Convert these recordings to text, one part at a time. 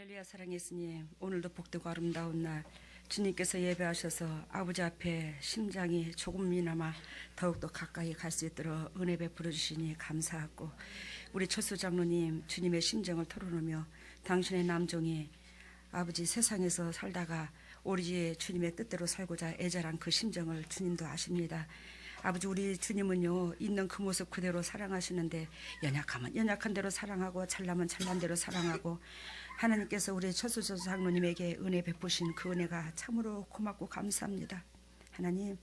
할렐루야. 사랑의 예수님, 오늘도 복되고 아름다운 날 주님께서 예배하셔서 아버지 앞에 심장이 조금이나마 더욱더 가까이 갈 수 있도록 은혜 베풀어 주시니 감사하고, 우리 철수 장로님 주님의 심정을 털어놓으며 당신의 남종이 아버지 세상에서 살다가 오로지 주님의 뜻대로 살고자 애절한 그 심정을 주님도 아십니다. 아버지, 우리 주님은요, 있는 그 모습 그대로 사랑하시는데 연약하면 연약한 대로 사랑하고 찬란하면 찬란 대로 사랑하고, 하나님께서 우리 철수 장로님에게 은혜 베푸신 그 은혜가 참으로 고맙고 감사합니다. 하나님,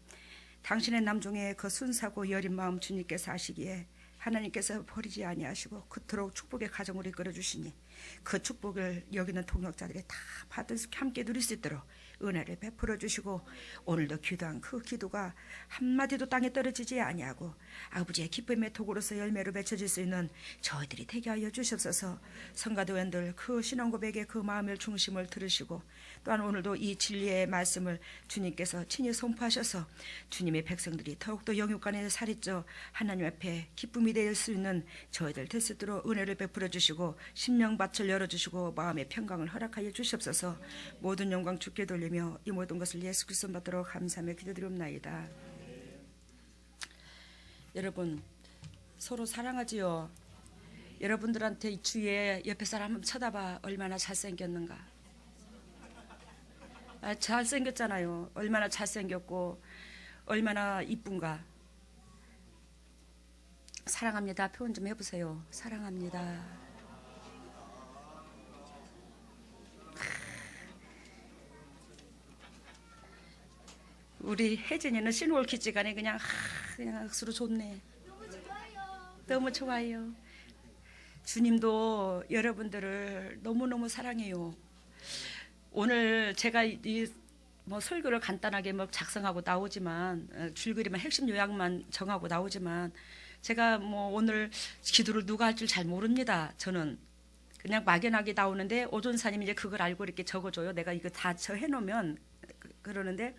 당신의 남종의 그 순수하고 여린 마음 주님께서 아시기에 하나님께서 버리지 아니하시고 그토록 축복의 가정으로 이끌어 주시니 그 축복을 여기는 동역자들이 다 받을 수, 함께 누릴 수 있도록 은혜를 베풀어 주시고, 오늘도 기도한 그 기도가 한마디도 땅에 떨어지지 아니하고 아버지의 기쁨의 도구로서 열매로 맺혀질 수 있는 저희들이 되게 하여 주시옵소서. 성가대원들 그 신앙고백의 그 마음의 중심을 들으시고, 또한 오늘도 이 진리의 말씀을 주님께서 친히 선포하셔서 주님의 백성들이 더욱더 영육간에 살이 쪄 하나님 앞에 기쁨이 될 수 있는 저희들 될 수 있도록 은혜를 베풀어 주시고 심령밭을 열어주시고 마음의 평강을 허락하여 주시옵소서. 모든 영광 주께 돌리며 이 모든 것을 예수 그리스도 받도록 감사하며 기도드리옵나이다. 여러분, 서로 사랑하지요. 여러분들한테 이 주위에 옆에 사람 한번 쳐다봐. 얼마나 잘생겼는가. 잘생겼잖아요. 얼마나 잘생겼고 얼마나 이쁜가. 사랑합니다 표현 좀 해보세요. 사랑합니다. 우리 혜진이는 신월키즈간에 그냥 서로 좋네. 너무 좋아요. 주님도 여러분들을 너무너무 사랑해요. 오늘 제가 뭐 설교를 간단하게 뭐 작성하고 나오지만, 줄거리만 핵심 요약만 정하고 나오지만, 제가 뭐 오늘 기도를 누가 할 줄 잘 모릅니다. 저는 그냥 막연하게 나오는데 오존사님이 이제 그걸 알고 이렇게 적어줘요. 내가 이거 다 저 해놓으면 그러는데,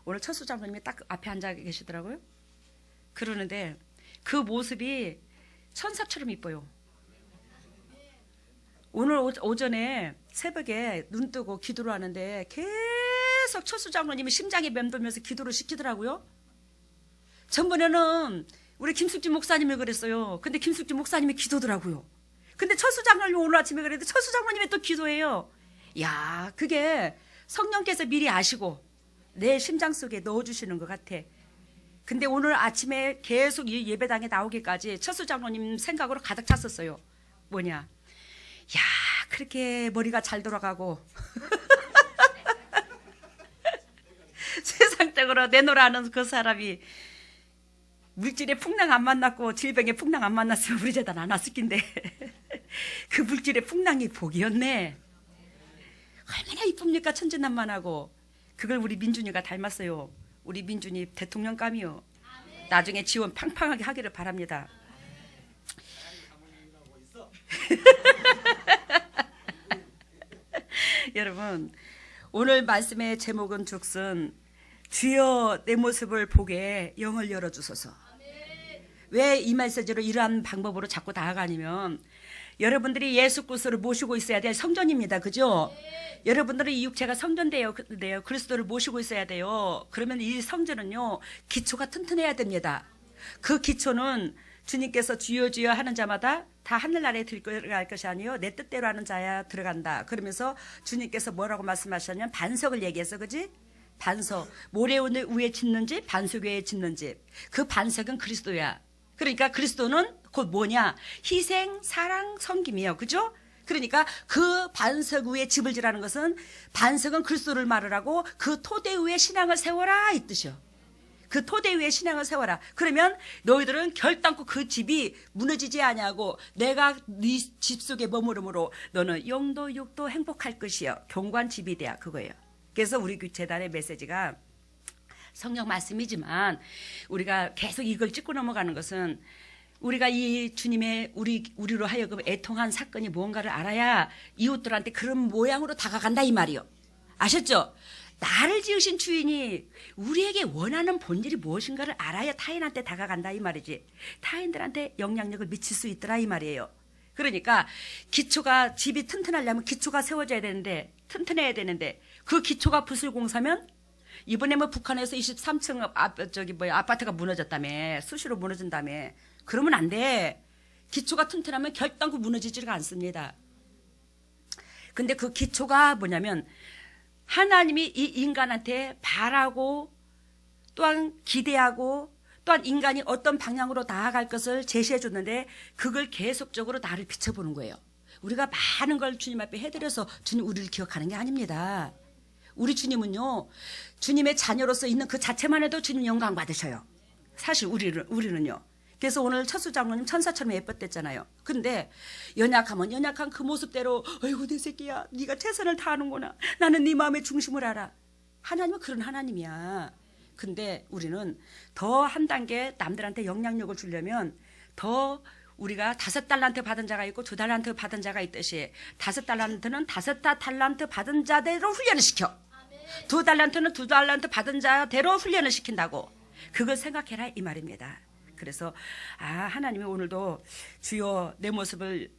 오늘 철수 장로님이 딱 앞에 앉아 계시더라고요. 그러는데 그 모습이 천사처럼 이뻐요. 오늘 오전에 새벽에 눈 뜨고 기도를 하는데 계속 철수 장로님이 심장이 맴돌면서 기도를 시키더라고요. 전번에는 우리 김숙진 목사님이 그랬어요. 근데 김숙진 목사님이 기도더라고요. 근데 철수 장로님 오늘 아침에 그랬는데 철수 장로님이 또 기도해요. 야, 그게 성령께서 미리 아시고 내 심장 속에 넣어주시는 것 같아. 근데 오늘 아침에 계속 이 예배당에 나오기까지 철수 장로님 생각으로 가득 찼었어요. 뭐냐, 야, 그렇게 머리가 잘 돌아가고 세상적으로 내놓으라는 그 사람이 물질에 풍랑 안 만났고 질병에 풍랑 안 만났으면 우리 재단 안 왔을 낀데 그 물질의 풍랑이 복이었네. 얼마나 이쁩니까? 천진난만하고. 그걸 우리 민준이가 닮았어요. 우리 민준이 대통령감이요. 나중에 지원 팡팡하게 하기를 바랍니다. 여러분, 오늘 말씀의 제목은 죽순, 주여 내 모습을 보게 영을 열어주소서. 왜 이 메시지로 이러한 방법으로 자꾸 나아가냐면, 여러분들이 예수 그리스도를 모시고 있어야 될 성전입니다. 그죠? 여러분들은 이 육체가 성전돼요. 그리스도를 모시고 있어야 돼요. 그러면 이 성전은요, 기초가 튼튼해야 됩니다. 그 기초는 주님께서 주여 주여 하는 자마다 다 하늘나라에 들어갈 것이 아니요 내 뜻대로 하는 자야 들어간다. 그러면서 주님께서 뭐라고 말씀하셨냐면 반석을 얘기해서, 그지? 반석, 모래 위에 짓는 집, 반석 위에 짓는 집. 그 반석은 그리스도야. 그러니까 그리스도는 곧 뭐냐? 희생, 사랑, 섬김이에요. 그죠? 그러니까 그 반석 위에 집을 지라는 것은, 반석은 그리스도를 말을 하고 그 토대 위에 신앙을 세워라 이 뜻이요. 그 토대 위에 신앙을 세워라. 그러면 너희들은 결단코 그 집이 무너지지 아니하고 내가 네 집 속에 머무름으로 너는 영도 육도 행복할 것이요. 경관 집이 돼야 그거예요. 그래서 우리 재단의 메시지가 성경 말씀이지만 우리가 계속 이걸 짚고 넘어가는 것은, 우리가 이 주님의 우리로 하여금 애통한 사건이 무언가를 알아야 이웃들한테 그런 모양으로 다가간다 이 말이요. 아셨죠? 나를 지으신 주인이 우리에게 원하는 본질이 무엇인가를 알아야 타인한테 다가간다 이 말이지, 타인들한테 영향력을 미칠 수 있더라 이 말이에요. 그러니까 기초가 집이 튼튼하려면 기초가 세워져야 되는데 튼튼해야 되는데 그 기초가 부실공사면 이번에 뭐 북한에서 23층 아파트가 무너졌다며 수시로 무너진다며 그러면 안 돼. 기초가 튼튼하면 결단코 무너지지가 않습니다. 근데 그 기초가 뭐냐면 하나님이 이 인간한테 바라고 또한 기대하고 또한 인간이 어떤 방향으로 나아갈 것을 제시해 줬는데 그걸 계속적으로 나를 비춰보는 거예요. 우리가 많은 걸 주님 앞에 해드려서 주님 우리를 기억하는 게 아닙니다. 우리 주님은요, 주님의 자녀로서 있는 그 자체만 해도 주님 영광 받으셔요. 사실 우리는요. 그래서 오늘 천수 장로님 천사처럼 예뻤댔잖아요. 근데 연약하면 연약한 그 모습대로 아이고 내 새끼야 네가 최선을 다하는구나. 나는 네 마음의 중심을 알아. 하나님은 그런 하나님이야. 근데 우리는 더 한 단계 남들한테 영향력을 주려면 더 우리가 5달란트 받은 자가 있고 2달란트 받은 자가 있듯이 5달란트는 5달란트 받은 자대로 훈련을 시켜. 2달란트는 2달란트 받은 자대로 훈련을 시킨다고. 그걸 생각해라 이 말입니다. 그래서 하나님이 오늘도 주여 내 모습을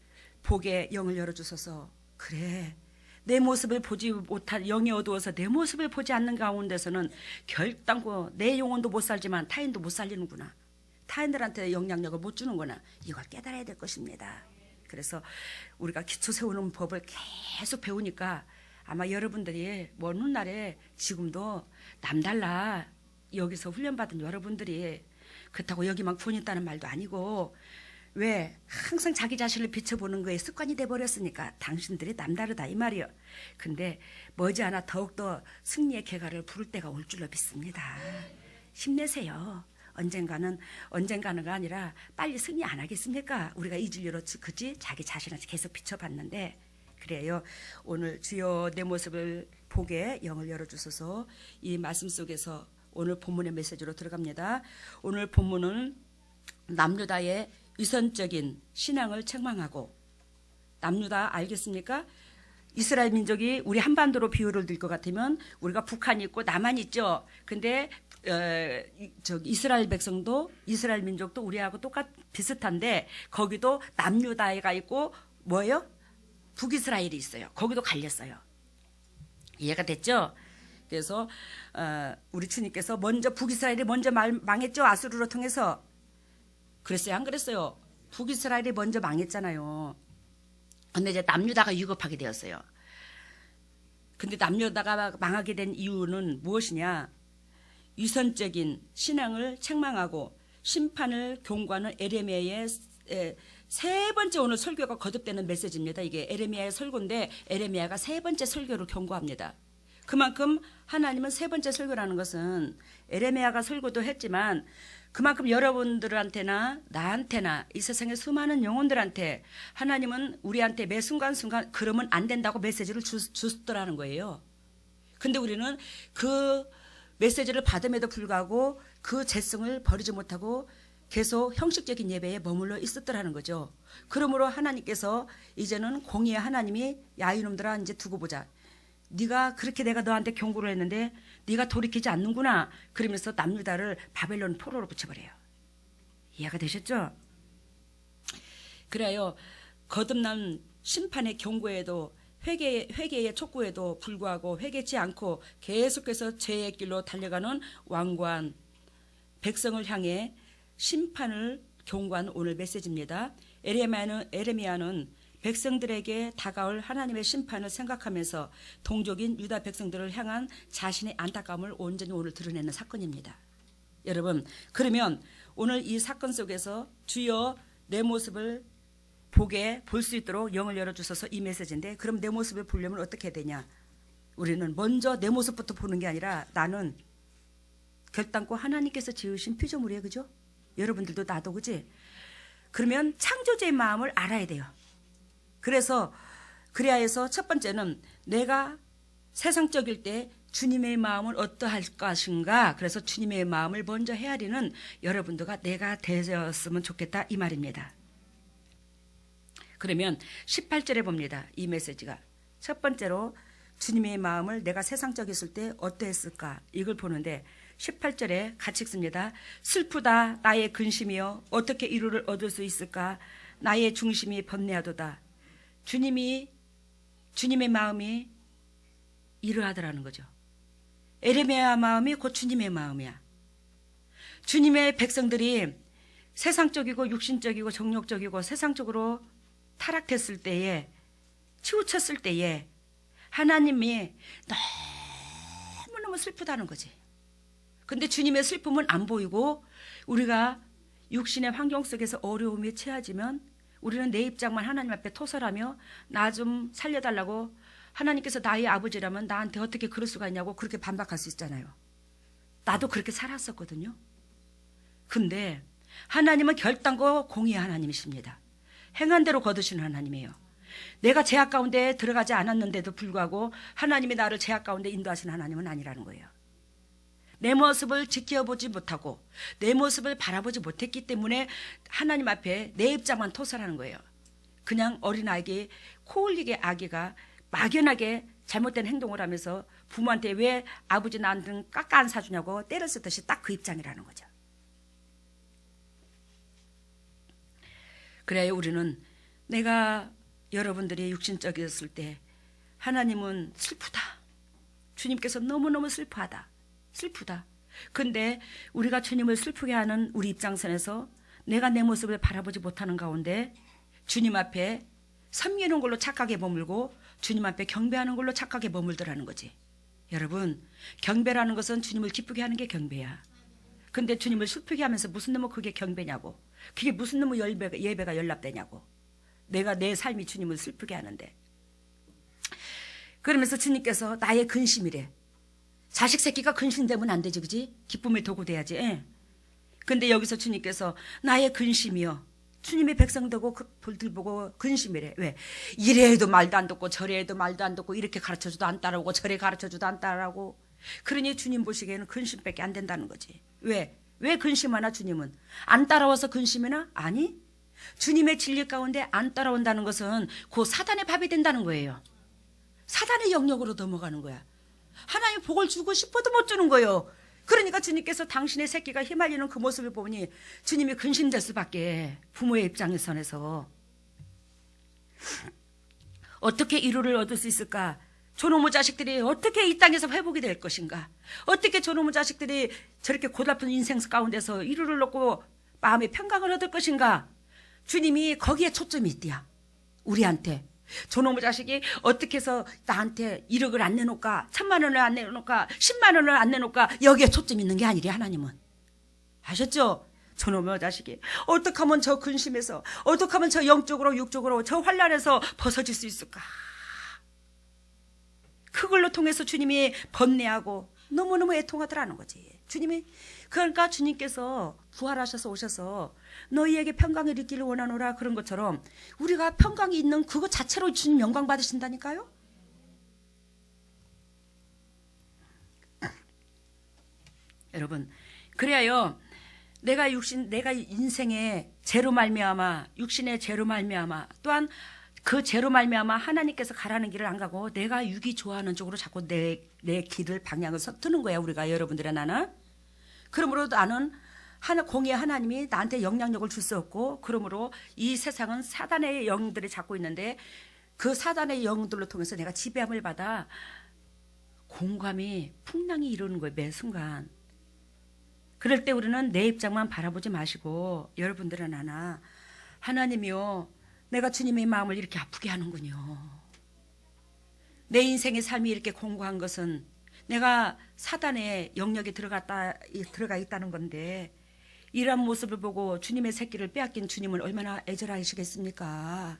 보게 영을 열어주소서. 그래 내 모습을 보지 못한 영이 어두워서 내 모습을 보지 않는 가운데서는 결단코 내 영혼도 못 살지만 타인도 못 살리는구나. 타인들한테 영향력을 못 주는구나. 이걸 깨달아야 될 것입니다. 그래서 우리가 기초 세우는 법을 계속 배우니까 아마 여러분들이 먼 훗날에 지금도 남달라 여기서 훈련받은 여러분들이 그렇다고 여기만 구원 있다는 말도 아니고 왜 항상 자기 자신을 비춰보는 거에 습관이 돼버렸으니까 당신들이 남다르다 이 말이요. 근데 머지않아 더욱더 승리의 개가를 부를 때가 올 줄로 믿습니다. 힘내세요. 언젠가는가 아니라 빨리 승리 안 하겠습니까? 우리가 이 진리로 그지 자기 자신을 계속 비춰봤는데 그래요. 오늘 주여 내 모습을 보게 영을 열어주소서. 이 말씀 속에서 오늘 본문의 메시지로 들어갑니다. 오늘 본문은 남유다의 위선적인 신앙을 책망하고 남유다 알겠습니까? 이스라엘 민족이 우리 한반도로 비유를 들 것 같으면 우리가 북한이 있고 남한이 있죠. 근데 이스라엘 백성도 이스라엘 민족도 우리하고 비슷한데 거기도 남유다가 있고 뭐예요? 북이스라엘이 있어요. 거기도 갈렸어요. 이해가 됐죠? 그래서 우리 주님께서 먼저 북이스라엘이 먼저 망했죠. 아수르로 통해서. 그랬어요? 안 그랬어요? 북이스라엘이 먼저 망했잖아요. 근데 이제 남유다가 위급하게 되었어요. 근데 남유다가 망하게 된 이유는 무엇이냐? 위선적인 신앙을 책망하고 심판을 경고하는 에레미야의 세 번째 오늘 설교가 거듭되는 메시지입니다. 이게 에레미야의 설교인데 에레미야가 세 번째 설교를 경고합니다. 그만큼 하나님은 세 번째 설교라는 것은 에레미야가 설교도 했지만 그만큼 여러분들한테나 나한테나 이 세상의 수많은 영혼들한테 하나님은 우리한테 매 순간순간 그러면 안 된다고 메시지를 주더라는 거예요. 근데 우리는 그 메시지를 받음에도 불구하고 그 재성을 버리지 못하고 계속 형식적인 예배에 머물러 있었더라는 거죠. 그러므로 하나님께서 이제는 공의의 하나님이 야 이놈들아 이제 두고 보자. 네가 그렇게 내가 너한테 경고를 했는데 네가 돌이키지 않는구나. 그러면서 남유다를 바벨론 포로로 붙여버려요. 이해가 되셨죠? 그래요. 거듭난 심판의 경고에도 회개의 촉구에도 불구하고 회개치 않고 계속해서 죄의 길로 달려가는 왕관 백성을 향해 심판을 경고한 오늘 메시지입니다. 에레미야는 백성들에게 다가올 하나님의 심판을 생각하면서 동족인 유다 백성들을 향한 자신의 안타까움을 온전히 오늘 드러내는 사건입니다. 여러분, 그러면 오늘 이 사건 속에서 주여 내 모습을 볼 수 있도록 영을 열어주셔서 이 메시지인데 그럼 내 모습을 보려면 어떻게 되냐? 우리는 먼저 내 모습부터 보는 게 아니라 나는 결단코 하나님께서 지으신 피조물이에요. 그죠? 여러분들도 나도 그지? 그러면 창조주의 마음을 알아야 돼요. 그래야 해서 첫 번째는 내가 세상적일 때 주님의 마음은 어떠할 것인가. 그래서 주님의 마음을 먼저 헤아리는 여러분들과 내가 되었으면 좋겠다 이 말입니다. 그러면 18절에 봅니다. 이 메시지가. 첫 번째로 주님의 마음을 내가 세상적이었을 때 어떠했을까 이걸 보는데 18절에 같이 읽습니다. 슬프다 나의 근심이여 어떻게 이루를 얻을 수 있을까. 나의 중심이 번뇌하도다. 주님의 마음이 이러하더라는 거죠. 에레미야 마음이 곧 주님의 마음이야. 주님의 백성들이 세상적이고 육신적이고 정욕적이고 세상적으로 타락했을 때에, 치우쳤을 때에 하나님이 너무너무 슬프다는 거지. 근데 주님의 슬픔은 안 보이고 우리가 육신의 환경 속에서 어려움에 처해지면 우리는 내 입장만 하나님 앞에 토설하며 나 좀 살려달라고, 하나님께서 나의 아버지라면 나한테 어떻게 그럴 수가 있냐고 그렇게 반박할 수 있잖아요. 나도 그렇게 살았었거든요. 근데 하나님은 결단코 공의의 하나님이십니다. 행한 대로 거두시는 하나님이에요. 내가 죄악 가운데 들어가지 않았는데도 불구하고 하나님이 나를 죄악 가운데 인도하시는 하나님은 아니라는 거예요. 내 모습을 지켜보지 못하고 내 모습을 바라보지 못했기 때문에 하나님 앞에 내 입장만 토설하는 거예요. 그냥 어린아이에게 코 흘리게 아기가 막연하게 잘못된 행동을 하면서 부모한테 왜 아버지 나한테 깎아 안 사주냐고 때를 쓰듯이 딱 그 입장이라는 거죠. 그래야 우리는, 내가 여러분들이 육신적이었을 때 하나님은 슬프다. 주님께서 너무너무 슬프다. 근데 우리가 주님을 슬프게 하는 우리 입장선에서 내가 내 모습을 바라보지 못하는 가운데 주님 앞에 섬기는 걸로 착하게 머물고 주님 앞에 경배하는 걸로 착하게 머물더라는 거지. 여러분, 경배라는 것은 주님을 기쁘게 하는 게 경배야. 근데 주님을 슬프게 하면서 무슨 놈의 그게 경배냐고. 그게 무슨 놈의 예배가 연락되냐고. 내가 내 삶이 주님을 슬프게 하는데. 그러면서 주님께서 나의 근심이래. 자식 새끼가 근심되면 안 되지, 그지? 기쁨의 도구 돼야지. 예. 근데 여기서 주님께서 나의 근심이요. 주님의 백성되고 볼들 보고 근심이래. 왜? 이래 해도 말도 안 듣고 저래 해도 말도 안 듣고 이렇게 가르쳐줘도 안 따라오고 저래 가르쳐줘도 안 따라오고. 그러니 주님 보시기에는 근심밖에 안 된다는 거지. 왜? 왜 근심하나 주님은? 안 따라와서 근심이나? 아니. 주님의 진리 가운데 안 따라온다는 것은 그 사단의 밥이 된다는 거예요. 사단의 영역으로 넘어가는 거야. 하나님 복을 주고 싶어도 못 주는 거예요. 그러니까 주님께서 당신의 새끼가 휘말리는 그 모습을 보니 주님이 근심될 수밖에. 부모의 입장에서 어떻게 이루를 얻을 수 있을까? 저놈의 자식들이 어떻게 이 땅에서 회복이 될 것인가? 어떻게 저놈의 자식들이 저렇게 고달픈 인생 가운데서 이루를 얻고 마음의 평강을 얻을 것인가? 주님이 거기에 초점이 있대야. 우리한테. 저놈의 자식이 어떻게 해서 나한테 1억을 안 내놓을까? 1,000만 원을 안 내놓을까? 10만 원을 안 내놓을까? 여기에 초점이 있는 게 아니래, 하나님은. 아셨죠? 저놈의 자식이 어떻게 하면 저 근심에서, 어떻게 하면 저 영적으로 육적으로 저 환란에서 벗어질 수 있을까? 그걸로 통해서 주님이 번뇌하고 너무너무 애통하더라는 거지. 주님이, 그러니까 주님께서 부활하셔서 오셔서 너희에게 평강을 있기를 원하노라 그런 것처럼 우리가 평강이 있는 그것 자체로 주님 영광 받으신다니까요. 여러분, 그래야요 내가 인생의 죄로 말미암아, 육신의 죄로 말미암아, 또한 그 죄로 말미암아 하나님께서 가라는 길을 안 가고 내가 육이 좋아하는 쪽으로 자꾸 내 길을 방향을 서투는 거야. 우리가, 여러분들의 나는. 그러므로 나는 공의 하나님이 나한테 영향력을 줄 수 없고, 그러므로 이 세상은 사단의 영들이 잡고 있는데 그 사단의 영들로 통해서 내가 지배함을 받아 공감이 풍랑이 이루는 거예요. 매 순간. 그럴 때 우리는 내 입장만 바라보지 마시고, 여러분들은 하나, 하나님이요 내가 주님의 마음을 이렇게 아프게 하는군요. 내 인생의 삶이 이렇게 공고한 것은 내가 사단의 영역에 들어가 있다는 건데, 이러한 모습을 보고 주님의 새끼를 빼앗긴 주님은 얼마나 애절하시겠습니까?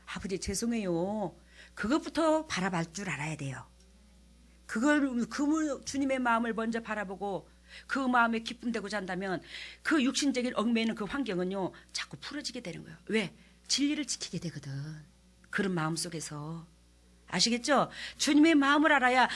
아버지 죄송해요. 그것부터 바라볼 줄 알아야 돼요. 주님의 마음을 먼저 바라보고 그 마음에 기쁨되고자 한다면 그 육신적인 얽매이는 그 환경은요 자꾸 풀어지게 되는 거예요. 왜? 진리를 지키게 되거든. 그런 마음 속에서. 아시겠죠? 주님의 마음을 알아야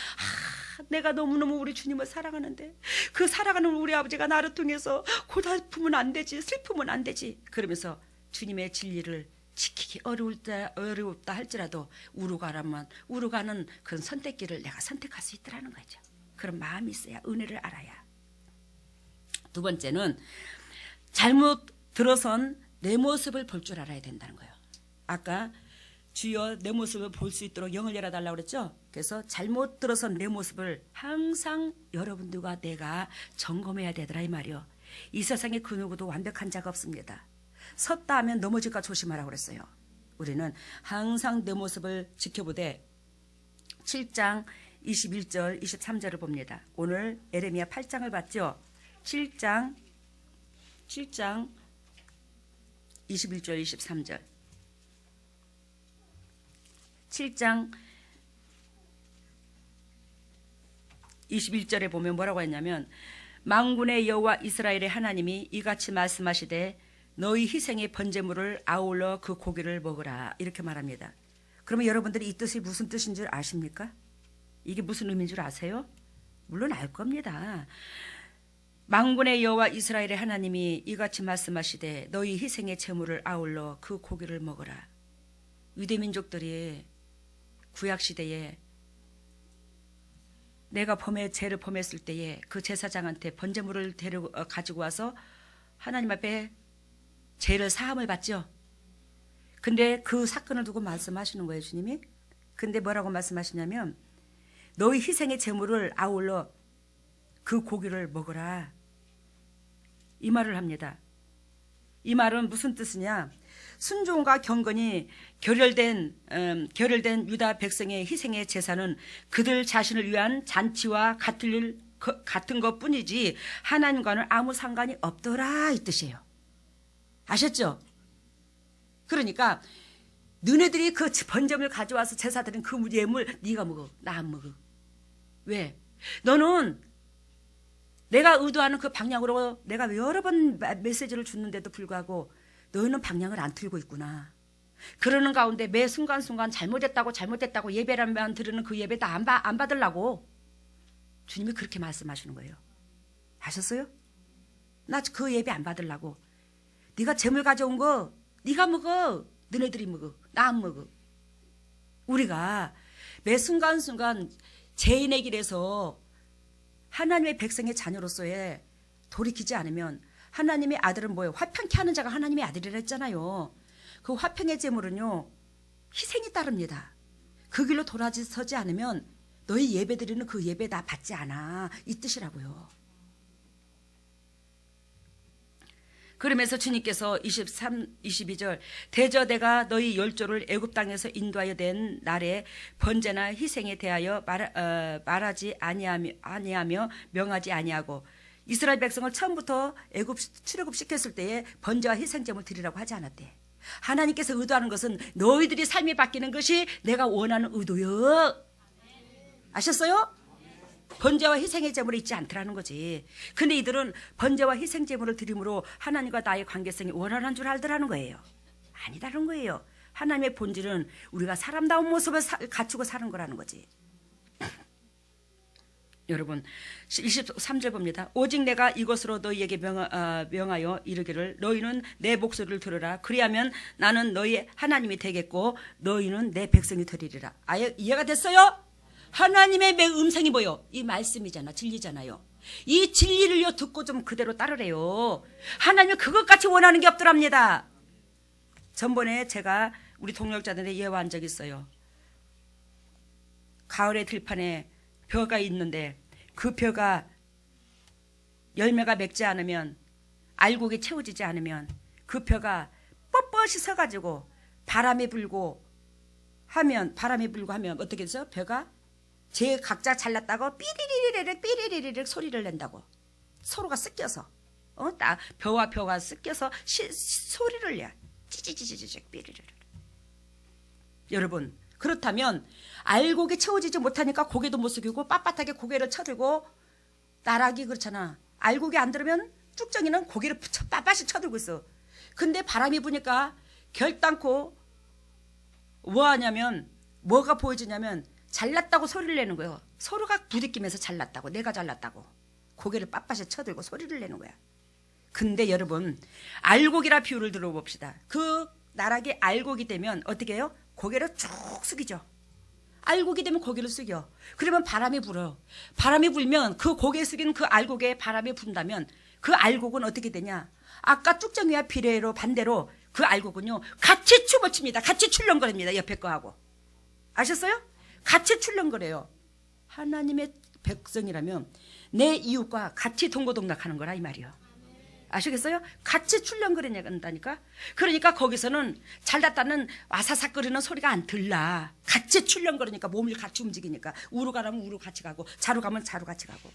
내가 너무너무 우리 주님을 사랑하는데 그 사랑하는 우리 아버지가 나를 통해서 고달프면 안 되지, 슬프면 안 되지. 그러면서 주님의 진리를 지키기 어렵다 할지라도 우루가는 그런 선택기를 내가 선택할 수 있더라는 거죠. 그런 마음이 있어야, 은혜를 알아야. 두 번째는 잘못 들어선 내 모습을 볼 줄 알아야 된다는 거예요. 아까 주여 내 모습을 볼 수 있도록 영을 열어달라고 그랬죠. 그래서 잘못 들어선 내 모습을 항상 여러분들과 내가 점검해야 되더라 이 말이요. 이 세상에 그 누구도 완벽한 자가 없습니다. 섰다 하면 넘어질까 조심하라고 그랬어요. 우리는 항상 내 모습을 지켜보되 7장 21절 23절을 봅니다. 오늘 에레미야 8장을 봤죠. 7장 21절 23절 7장 21절에 보면 뭐라고 했냐면 만군의 여호와 이스라엘의 하나님이 이같이 말씀하시되 너희 희생의 번제물을 아울러 그 고기를 먹으라 이렇게 말합니다. 그러면 여러분들이 이 뜻이 무슨 뜻인 줄 아십니까? 이게 무슨 의미인 줄 아세요? 물론 알 겁니다. 만군의 여호와 이스라엘의 하나님이 이같이 말씀하시되 너희 희생의 제물을 아울러 그 고기를 먹으라. 유대 민족들이 구약시대에 내가 죄를 범했을 때에 그 제사장한테 번제물을 가지고 와서 하나님 앞에 죄를 사함을 받죠. 근데 그 사건을 두고 말씀하시는 거예요, 주님이. 근데 뭐라고 말씀하시냐면 너희 희생의 제물을 아울러 그 고기를 먹으라. 이 말을 합니다. 이 말은 무슨 뜻이냐? 순종과 경건이 결혈된 유다 백성의 희생의 제사는 그들 자신을 위한 잔치와 같은 것뿐이지 하나님과는 아무 상관이 없더라 이 뜻이에요. 아셨죠? 그러니까 너네들이 그 번제물 가져와서 제사 드린 그 예물 네가 먹어, 나 안 먹어. 왜? 너는 내가 의도하는 그 방향으로 내가 여러 번 메시지를 줬는데도 불구하고 너희는 방향을 안 틀고 있구나. 그러는 가운데 매 순간순간 잘못했다고 예배라면 드리는 그 예배 다 안 받으려고 주님이 그렇게 말씀하시는 거예요. 아셨어요? 나 그 예배 안 받으려고. 네가 재물 가져온 거 네가 먹어. 너네들이 먹어. 나 안 먹어. 우리가 매 순간순간 죄인의 길에서 하나님의 백성의 자녀로서의 돌이키지 않으면 하나님의 아들은 뭐예요? 화평케 하는 자가 하나님의 아들이라 했잖아요. 그 화평의 제물은요 희생이 따릅니다. 그 길로 돌아서지 않으면 너희 예배드리는 그 예배 다 받지 않아 이 뜻이라고요. 그러면서 주님께서 22절 대저 내가 너희 열조를 애굽 땅에서 인도하여 낸 날에 번제나 희생에 대하여 말하지 아니하며 명하지 아니하고 이스라엘 백성을 처음부터 애굽 출애굽 시켰을 때에 번제와 희생제물 드리라고 하지 않았대. 하나님께서 의도하는 것은 너희들이 삶이 바뀌는 것이 내가 원하는 의도요. 아셨어요? 번제와 희생의 제물이 있지 않더라는 거지. 근데 이들은 번제와 희생 제물을 드림으로 하나님과 나의 관계성이 원활한 줄 알더라는 거예요. 아니다는 거예요. 하나님의 본질은 우리가 사람다운 모습을 갖추고 사는 거라는 거지. 여러분 23절 봅니다. 오직 내가 이것으로 너희에게 명하여 이르기를 너희는 내 목소리를 들으라. 그리하면 나는 너희 하나님이 되겠고 너희는 내 백성이 되리리라. 아예 이해가 됐어요? 하나님의 음성이 뭐요? 이 말씀이잖아. 진리잖아요. 이 진리를요 듣고 좀 그대로 따르래요. 하나님은 그것같이 원하는 게 없더랍니다. 전번에 제가 우리 동역자들한테 예화한 적이 있어요. 가을의 들판에 벼가 있는데 그 벼가 열매가 맺지 않으면 알곡이 채워지지 않으면 그 벼가 뻣뻣이 서가지고 바람이 불고 하면 어떻게 되죠? 벼가 제 각자 잘랐다고 삐리리리릭 소리를 낸다고. 서로가 섞여서 벼와 벼가 섞여서 소리를 내. 찌찌찌찌찌 삐리리리. 여러분 그렇다면 알곡이 채워지지 못하니까 고개도 못 숙이고 빳빳하게 고개를 쳐들고 나락이 그렇잖아. 알곡이 안 들으면 쭉정이는 고개를 빳빳이 쳐들고 있어. 근데 바람이 부니까 결단코 뭐 하냐면 뭐가 보여지냐면 잘났다고 소리를 내는 거예요. 서로가 부딪히면서 잘났다고 내가 잘났다고 고개를 빳빳이 쳐들고 소리를 내는 거야. 근데 여러분 알곡이라 비유를 들어봅시다. 그 나락이 알곡이 되면 어떻게 해요? 고개를 쭉 숙이죠. 알곡이 되면 고개를 숙여. 그러면 바람이 불어요. 바람이 불면 그 고개 숙인 그 알곡에 바람이 분다면 그 알곡은 어떻게 되냐? 아까 쭉정이와 비례로 반대로 그 알곡은요 같이 춤을 춥니다. 같이 출렁거립니다. 옆에 거하고. 아셨어요? 같이 출렁거려요. 하나님의 백성이라면 내 이웃과 같이 동고동락하는 거라 이 말이요. 아시겠어요? 같이 출렁거린다니까. 그러니까 거기서는 잘났다는 와사삭거리는 소리가 안 들라. 같이 출렁거리니까 몸을 같이 움직이니까 우로 가라면 우로 같이 가고 자로 가면 자로 같이 가고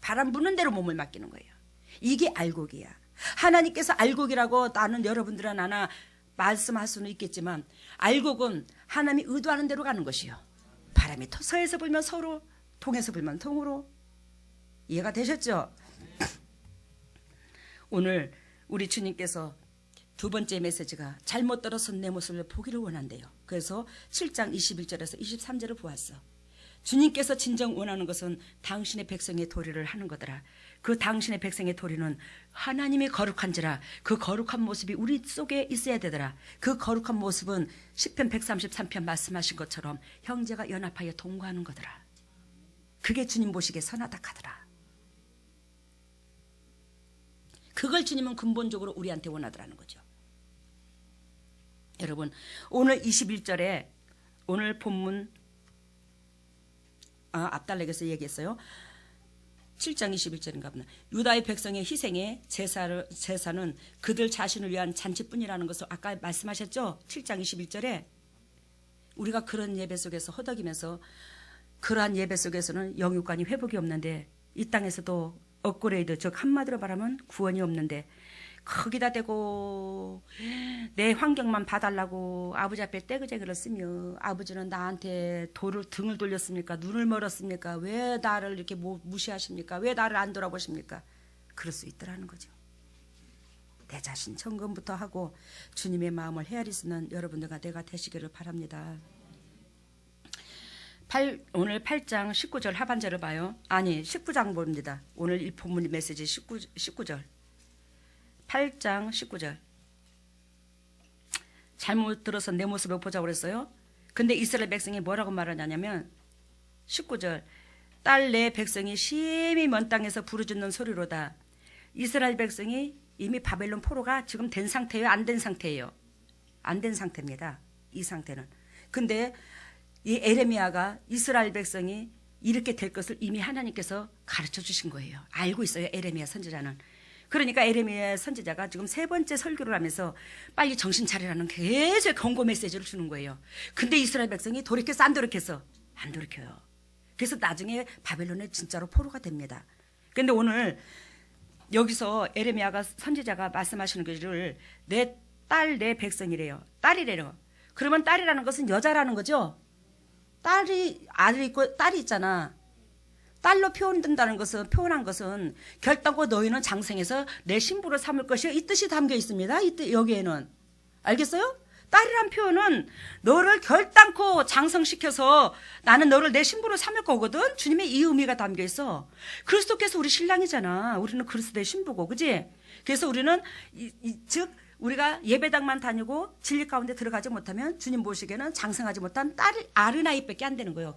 바람 부는 대로 몸을 맡기는 거예요. 이게 알곡이야. 하나님께서 알곡이라고 나는 여러분들은 하나 말씀할 수는 있겠지만 알곡은 하나님이 의도하는 대로 가는 것이요. 바람이 서에서 불면 서로, 동에서 불면 동으로. 이해가 되셨죠? 오늘 우리 주님께서 두 번째 메시지가 잘못 들어선 내 모습을 보기를 원한대요. 그래서 7장 21절에서 23절을 보았어. 주님께서 진정 원하는 것은 당신의 백성의 도리를 하는 거더라. 그 당신의 백성의 도리는 하나님이 거룩한지라 그 거룩한 모습이 우리 속에 있어야 되더라. 그 거룩한 모습은 시편 133편 말씀하신 것처럼 형제가 연합하여 동거하는 거더라. 그게 주님 보시기에 선하다 하더라. 그걸 주님은 근본적으로 우리한테 원하더라는 거죠. 여러분 오늘 21절에 오늘 본문 앞달락에서 얘기했어요. 7장 21절인가 보다. 유다의 백성의 희생의 제사는 그들 자신을 위한 잔치뿐이라는 것을 아까 말씀하셨죠? 7장 21절에 우리가 그런 예배 속에서 허덕이면서 그러한 예배 속에서는 영육간이 회복이 없는데 이 땅에서도 업그레이드, 즉 한마디로 말하면 구원이 없는데 거기다 대고 내 환경만 봐달라고 아버지 앞에 떼그제그를 쓰며 아버지는 나한테 등을 돌렸습니까? 눈을 멀었습니까? 왜 나를 이렇게 무시하십니까? 왜 나를 안 돌아보십니까? 그럴 수 있더라는 거죠. 내 자신 점검부터 하고 주님의 마음을 헤아릴 수 있는 여러분들과 내가 되시기를 바랍니다. 오늘 8장 19절 하반절을 봐요. 아니 19장 봅니다. 오늘 이 본문 메시지 19절 8장 19절 잘못 들어서 내 모습을 보자고 그랬어요. 근데 이스라엘 백성이 뭐라고 말하냐면 19절 딸 내 백성이 심히 먼 땅에서 부르짖는 소리로다. 이스라엘 백성이 이미 바벨론 포로가 지금 된 상태예요? 안 된 상태예요? 안 된 상태입니다. 이 상태는. 근데 이 에레미야가 이스라엘 백성이 이렇게 될 것을 이미 하나님께서 가르쳐 주신 거예요. 알고 있어요. 에레미야 선지자는. 그러니까 에레미야 선지자가 지금 세 번째 설교를 하면서 빨리 정신 차리라는 계속 경고 메시지를 주는 거예요. 근데 이스라엘 백성이 돌이켰어 안 돌이켰어? 안 돌이켜요. 그래서 나중에 바벨론에 진짜로 포로가 됩니다. 근데 오늘 여기서 에레미야가 선지자가 말씀하시는 것을 내 딸 내 백성이래요. 딸이래요. 그러면 딸이라는 것은 여자라는 거죠. 딸이 아들 있고 딸이 있잖아. 딸로 표현한 것은 결단코 너희는 장생해서 내 신부를 삼을 것이요 이 뜻이 담겨 있습니다. 여기에는 알겠어요? 딸이란 표현은 너를 결단코 장성시켜서 나는 너를 내 신부로 삼을 거거든. 주님의 이 의미가 담겨 있어. 그리스도께서 우리 신랑이잖아. 우리는 그리스도의 신부고, 그지? 그래서 우리는 즉 우리가 예배당만 다니고 진리 가운데 들어가지 못하면 주님 보시기에는 장성하지 못한 딸 아르나이밖에 안 되는 거예요.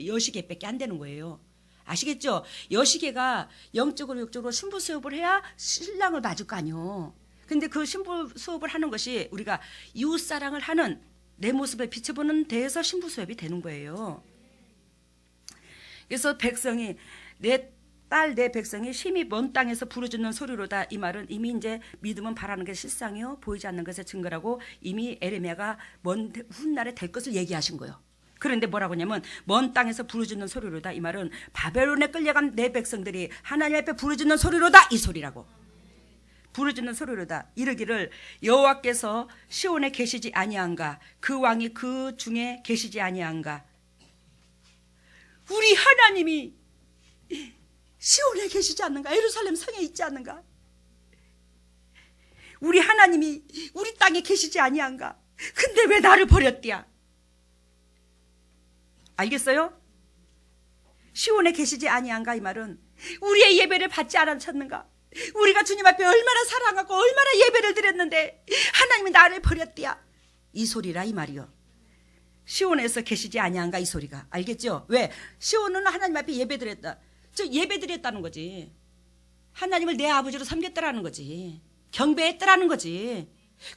여시계밖에 안 되는 거예요. 아시겠죠? 여시계가 영적으로 육적으로 신부 수업을 해야 신랑을 맞을 거 아니요. 근데 그 신부 수업을 하는 것이 우리가 이웃 사랑을 하는 내 모습을 비춰보는 데에서 신부 수업이 되는 거예요. 그래서 백성이 내 백성이 심히 먼 땅에서 부르짖는 소리로다. 이 말은 이미 이제 믿음은 바라는 게 실상이요 보이지 않는 것의 증거라고 이미 에레미야가 먼 훗날에 될 것을 얘기하신 거예요. 그런데 뭐라고 하냐면 먼 땅에서 부르짖는 소리로다. 이 말은 바벨론에 끌려간 내 백성들이 하나님 앞에 부르짖는 소리로다. 이 소리라고. 부르짖는 소리로다. 이르기를 여호와께서 시온에 계시지 아니한가? 그 왕이 그 중에 계시지 아니한가? 우리 하나님이 시온에 계시지 않는가? 예루살렘 성에 있지 않는가? 우리 하나님이 우리 땅에 계시지 아니한가? 근데 왜 나를 버렸디야? 알겠어요? 시온에 계시지 아니한가? 이 말은 우리의 예배를 받지 않았는가? 우리가 주님 앞에 얼마나 사랑하고 얼마나 예배를 드렸는데 하나님이 나를 버렸디야. 이 소리라 이 말이요. 시온에서 계시지 아니한가? 이 소리가. 알겠죠? 왜? 시온은 하나님 앞에 예배드렸다. 즉 예배드렸다는 거지. 하나님을 내 아버지로 섬겼더라는 거지. 경배했더라는 거지.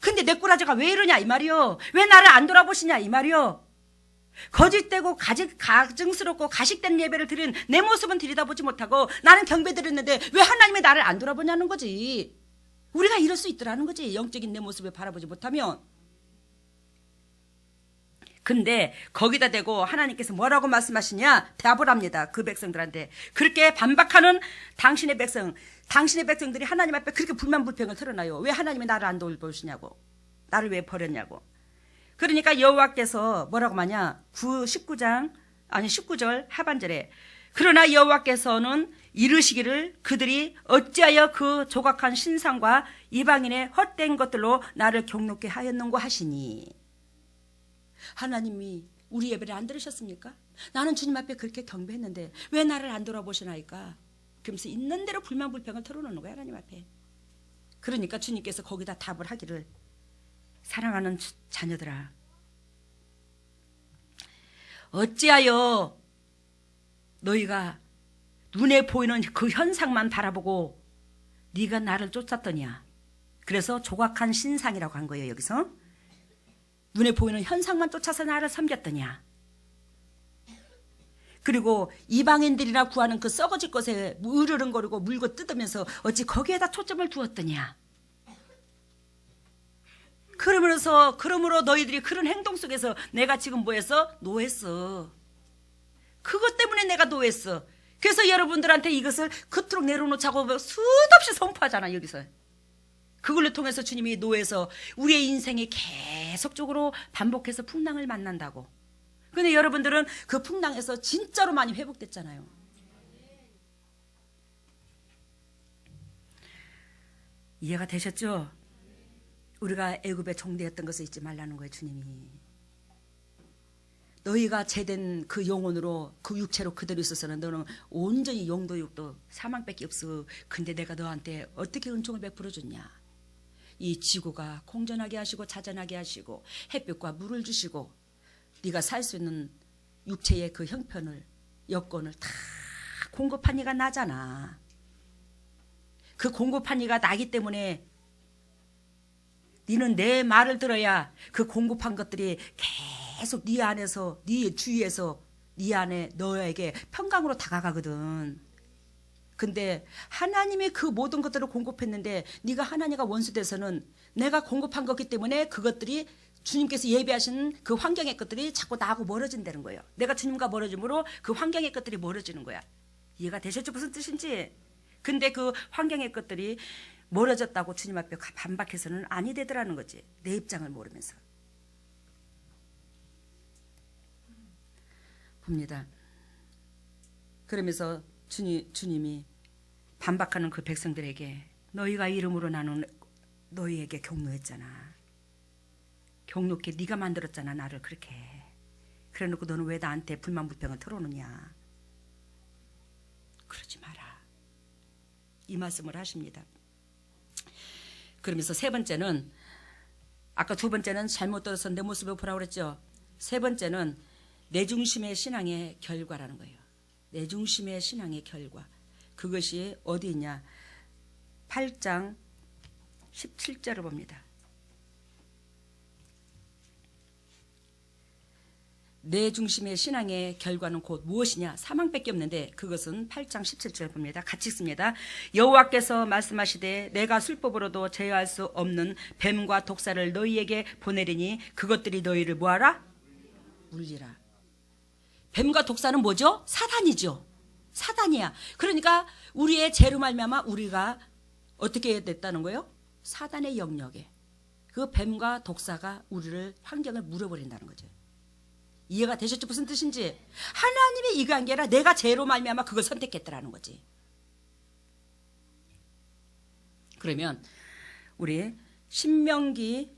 근데 내 꼬라지가 왜 이러냐 이 말이요. 왜 나를 안 돌아보시냐 이 말이요. 거짓되고 가증스럽고 가식된 예배를 드린 내 모습은 들여다보지 못하고 나는 경배 드렸는데 왜 하나님이 나를 안 돌아보냐는 거지. 우리가 이럴 수 있더라는 거지. 영적인 내 모습을 바라보지 못하면. 근데 거기다 대고 하나님께서 뭐라고 말씀하시냐? 답을 합니다. 그 백성들한테. 그렇게 반박하는 당신의 백성들이 하나님 앞에 그렇게 불만불평을 털어놔요. 왜 하나님이 나를 안 돌보시냐고. 나를 왜 버렸냐고. 그러니까 여호와께서 뭐라고 하냐? 19절 하반절에 그러나 여호와께서는 이르시기를 그들이 어찌하여 그 조각한 신상과 이방인의 헛된 것들로 나를 경록게 하였는고 하시니. 하나님이 우리 예배를 안 들으셨습니까? 나는 주님 앞에 그렇게 경배했는데 왜 나를 안 돌아보시나이까? 그러면서 있는 대로 불만불평을 털어놓는 거야 하나님 앞에. 그러니까 주님께서 거기다 답을 하기를 사랑하는 자녀들아 어찌하여 너희가 눈에 보이는 그 현상만 바라보고 네가 나를 쫓았더냐. 그래서 조각한 신상이라고 한 거예요 여기서. 눈에 보이는 현상만 쫓아서 나를 섬겼더냐. 그리고 이방인들이라 구하는 그 썩어질 것에 으르렁거리고 물고 뜯으면서 어찌 거기에다 초점을 두었더냐. 그러므로 너희들이 그런 행동 속에서 내가 지금 뭐했어? 노했어. 그것 때문에 내가 노했어. 그래서 여러분들한테 이것을 그토록 내려놓자고 수없이 선포하잖아 여기서. 그걸로 통해서 주님이 노해서 우리의 인생이 계속적으로 반복해서 풍랑을 만난다고. 근데 여러분들은 그 풍랑에서 진짜로 많이 회복됐잖아요. 이해가 되셨죠? 우리가 애굽에 종되었던 것을 잊지 말라는 거예요 주님이. 너희가 제된 그 영혼으로 그 육체로 그대로 있어서는 너는 온전히 영도 육도 사망밖에 없어. 근데 내가 너한테 어떻게 은총을 베풀어 줬냐. 이 지구가 공전하게 하시고 자전하게 하시고 햇볕과 물을 주시고 네가 살 수 있는 육체의 그 형편을 여건을 다 공급한 이가 나잖아. 그 공급한 이가 나기 때문에 너는 내 말을 들어야 그 공급한 것들이 계속 네 안에서 네 주위에서 네 안에 너에게 평강으로 다가가거든. 근데 하나님이 그 모든 것들을 공급했는데 네가 하나님과 원수돼서는 내가 공급한 거기 때문에 그것들이 주님께서 예비하신 그 환경의 것들이 자꾸 나하고 멀어진다는 거예요. 내가 주님과 멀어짐으로 그 환경의 것들이 멀어지는 거야. 이해가 되셨죠? 무슨 뜻인지. 근데 그 환경의 것들이 멀어졌다고 주님 앞에 반박해서는 아니 되더라는 거지. 내 입장을 모르면서. 봅니다. 그러면서 주님이 반박하는 그 백성들에게 너희가 이름으로 나는 너희에게 경노했잖아. 경노케 네가 만들었잖아 나를 그렇게. 그래놓고 너는 왜 나한테 불만불평을 털어놓냐. 그러지 마라. 이 말씀을 하십니다. 그러면서 세 번째는 아까 두 번째는 잘못 들어서 내 모습을 보라고 그랬죠. 세 번째는 내 중심의 신앙의 결과라는 거예요. 내 중심의 신앙의 결과. 그것이 어디 있냐. 8장 17절을 봅니다. 내 중심의 신앙의 결과는 곧 무엇이냐. 사망밖에 없는데 그것은 8장 17절 봅니다. 같이 읽습니다. 여호와께서 말씀하시되 내가 술법으로도 제어할 수 없는 뱀과 독사를 너희에게 보내리니 그것들이 너희를 뭐하라? 물리라. 뱀과 독사는 뭐죠? 사단이죠. 사단이야. 그러니까 우리의 죄로 말미암아 우리가 어떻게 됐다는 거예요? 사단의 영역에 그 뱀과 독사가 우리를 환경을 물어버린다는 거죠. 이해가 되셨죠? 무슨 뜻인지. 하나님이 이거한 게 아니라 내가 죄로 말미암아 그걸 선택했더라는 거지. 그러면 우리 신명기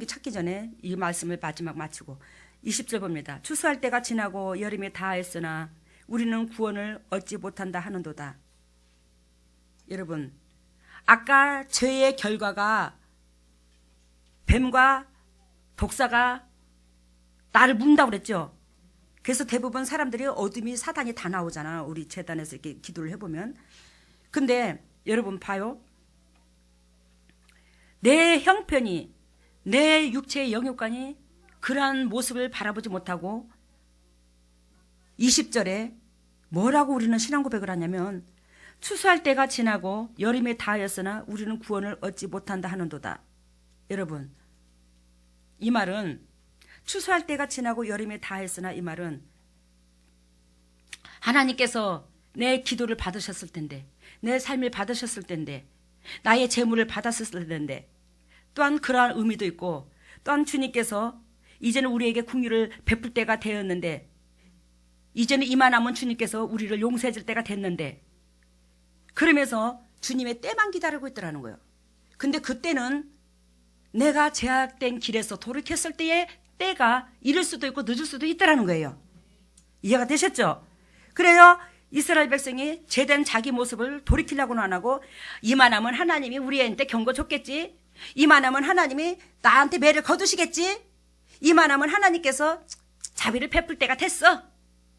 찾기 전에 이 말씀을 마지막 마치고 20절 봅니다. 추수할 때가 지나고 여름이 다했으나 우리는 구원을 얻지 못한다 하는도다. 여러분, 아까 죄의 결과가 뱀과 독사가 나를 문다고 그랬죠. 그래서 대부분 사람들이 어둠이 사단이 다 나오잖아. 우리 재단에서 이렇게 기도를 해보면. 근데 여러분 봐요. 내 형편이, 내 육체의 영육관이 그러한 모습을 바라보지 못하고 20절에 뭐라고 우리는 신앙 고백을 하냐면 추수할 때가 지나고 여름에 다하였으나 우리는 구원을 얻지 못한다 하는도다. 여러분, 이 말은 추수할 때가 지나고 여름에 다하였으나 이 말은 하나님께서 내 기도를 받으셨을 텐데, 내 삶을 받으셨을 텐데, 나의 재물을 받았을 텐데, 또한 그러한 의미도 있고, 또한 주님께서 이제는 우리에게 긍휼을 베풀 때가 되었는데, 이제는 이만하면 주님께서 우리를 용서해 줄 때가 됐는데, 그러면서 주님의 때만 기다리고 있더라는 거예요. 근데 그때는 내가 제약된 길에서 돌이켰을 때의 때가 이를 수도 있고 늦을 수도 있더라는 거예요. 이해가 되셨죠? 그래서 이스라엘 백성이 제된 자기 모습을 돌이키려고는 안 하고, 이만하면 하나님이 우리한테 경고 줬겠지, 이만하면 하나님이 나한테 매를 거두시겠지, 이만하면 하나님께서 자비를 베풀 때가 됐어,